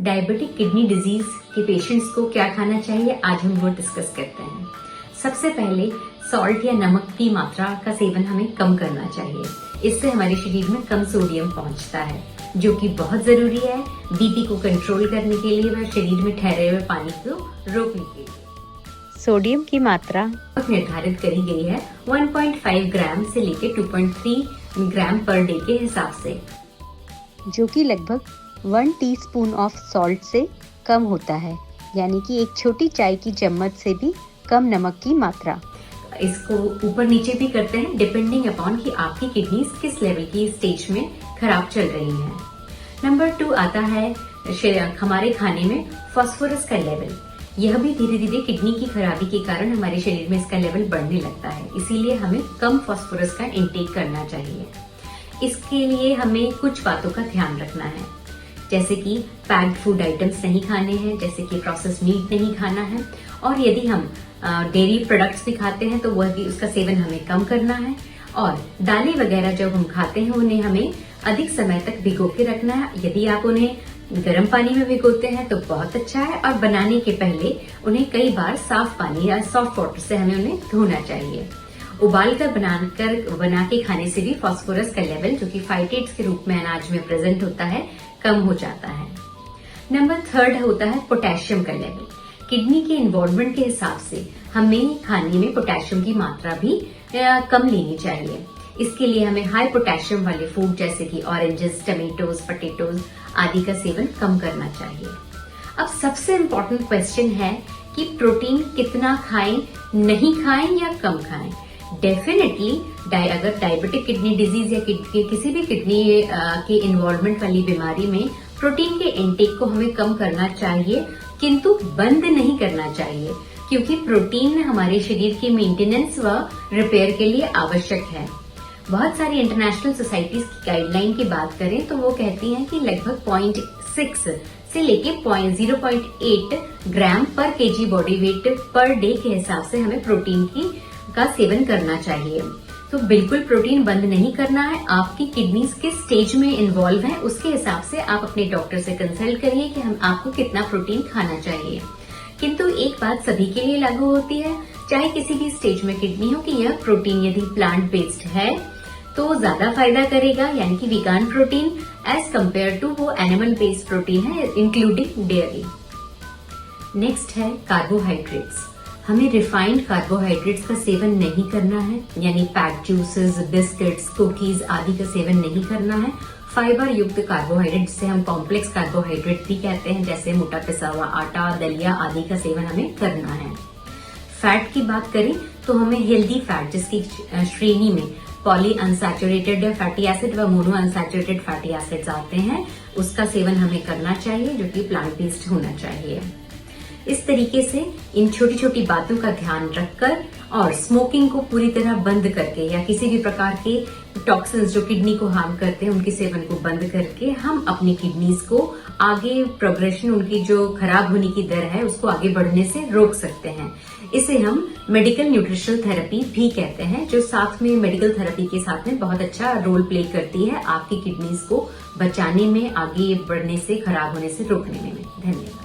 Diabetic kidney disease के patients को क्या खाना चाहिए, आज हम वो डिस्कस करते हैं। सबसे पहले सॉल्ट या नमक की मात्रा का सेवन हमें कम करना चाहिए। इससे हमारे शरीर में कम सोडियम पहुंचता है, जो कि बहुत जरूरी है बीपी को कंट्रोल करने के लिए व शरीर में ठहरे हुए पानी को रोकने के लिए। सोडियम की मात्रा निर्धारित करी गई है 1.5 ग्राम से लेकर 2.3 ग्राम पर डे के हिसाब से, जो कि लगभग 1 टीस्पून ऑफ सॉल्ट से कम होता है, यानी कि एक छोटी चाय की चम्मच से भी कम नमक की मात्रा। इसको ऊपर नीचे भी करते हैं डिपेंडिंग अपॉन कि आपकी किडनी किस लेवल की स्टेज में खराब चल रही हैं। नंबर 2 आता है हमारे खाने में फास्फोरस का लेवल। यह भी धीरे धीरे किडनी की खराबी के कारण हमारे शरीर में इसका लेवल बढ़ने लगता है, इसीलिए हमें कम फास्फोरस का इंटेक करना चाहिए। इसके लिए हमें कुछ बातों का ध्यान रखना है, जैसे कि पैक्ड फूड आइटम्स नहीं खाने हैं, जैसे कि प्रोसेस मीट नहीं खाना है, और यदि हम डेयरी प्रोडक्ट्स भी खाते हैं तो वह भी उसका सेवन हमें कम करना है। और दालें वगैरह जब हम खाते हैं उन्हें हमें अधिक समय तक भिगो के रखना है। यदि आप उन्हें गर्म पानी में भिगोते हैं तो बहुत अच्छा है, और बनाने के पहले उन्हें कई बार साफ पानी या सॉफ्ट वाटर से हमें उन्हें धोना चाहिए। उबाल कर बना के खाने से भी फास्फोरस का लेवल, जो कि फाइटेट्स के रूप में अनाज में प्रेजेंट होता है, कम हो जाता है। नंबर 3 होता है पोटेशियम का लेवल। किडनी के इन्वॉल्वमेंट के हिसाब से हमें खाने में पोटेशियम की मात्रा भी कम लेनी चाहिए। इसके लिए हमें हाई पोटेशियम वाले फूड जैसे कि ऑरेंजेस, टमेटोज, पोटैटोज आदि का सेवन कम करना चाहिए। अब सबसे इम्पोर्टेंट क्वेश्चन है कि प्रोटीन कितना खाएं, नहीं खाएं या कम खाएं। डेफिनेटली अगर डायबिटिक किडनी डिजीज या किसी भी किडनी के इन्वॉल्वमेंट वाली बीमारी में प्रोटीन के इंटेक को हमें कम करना चाहिए, किंतु बंद नहीं करना चाहिए, क्योंकि प्रोटीन हमारे शरीर की मेंटेनेंस व रिपेयर के लिए आवश्यक है। बहुत सारी इंटरनेशनल सोसाइटीज की गाइडलाइन की बात करें तो वो कहती हैं कि लगभग 0.6 से लेके 0.8 ग्राम पर KG body weight per day के हिसाब से हमें प्रोटीन का सेवन करना चाहिए। तो बिल्कुल प्रोटीन बंद नहीं करना है। आपकी किडनीज किस स्टेज में इन्वॉल्व है उसके हिसाब से आप अपने डॉक्टर से कंसल्ट करिए कि आपको कितना प्रोटीन खाना चाहिए। किंतु एक बात सभी के लिए लागू होती है, चाहे किसी भी स्टेज में किडनी हो, कि यह प्रोटीन यदि प्लांट बेस्ड है तो ज्यादा फायदा करेगा, यानी कि vegan protein as compare to वो एनिमल बेस्ड प्रोटीन है इंक्लूडिंग डेयरी। नेक्स्ट है कार्बोहाइड्रेट्स। हमें रिफाइंड कार्बोहाइड्रेट्स का सेवन नहीं करना है, यानी पैक्ड जूसेस, बिस्किट्स, कुकीज आदि का सेवन नहीं करना है। फाइबर युक्त कार्बोहाइड्रेट जिसे हम कॉम्प्लेक्स कार्बोहाइड्रेट भी कहते हैं, जैसे मोटा पिसा हुआ आटा, दलिया आदि का सेवन हमें करना है। फैट की बात करें तो हमें हेल्दी फैट, जिसकी श्रेणी में पॉली अनसैचुरेटेड फैटी एसिड व मोनो अनसैचुरेटेड फैटी एसिड्स आते हैं, उसका सेवन हमें करना चाहिए, जो कि प्लांट बेस्ड होना चाहिए। इस तरीके से इन छोटी छोटी बातों का ध्यान रखकर और स्मोकिंग को पूरी तरह बंद करके या किसी भी प्रकार के टॉक्सिन्स जो किडनी को हार्म करते हैं उनके सेवन को बंद करके हम अपनी किडनीज को आगे प्रोग्रेशन, उनकी जो खराब होने की दर है उसको आगे बढ़ने से रोक सकते हैं। इसे हम मेडिकल न्यूट्रिशनल थेरेपी भी कहते हैं, जो साथ में मेडिकल थेरेपी के साथ में बहुत अच्छा रोल प्ले करती है आपकी किडनीज को बचाने में, आगे बढ़ने से, खराब होने से रोकने में। धन्यवाद।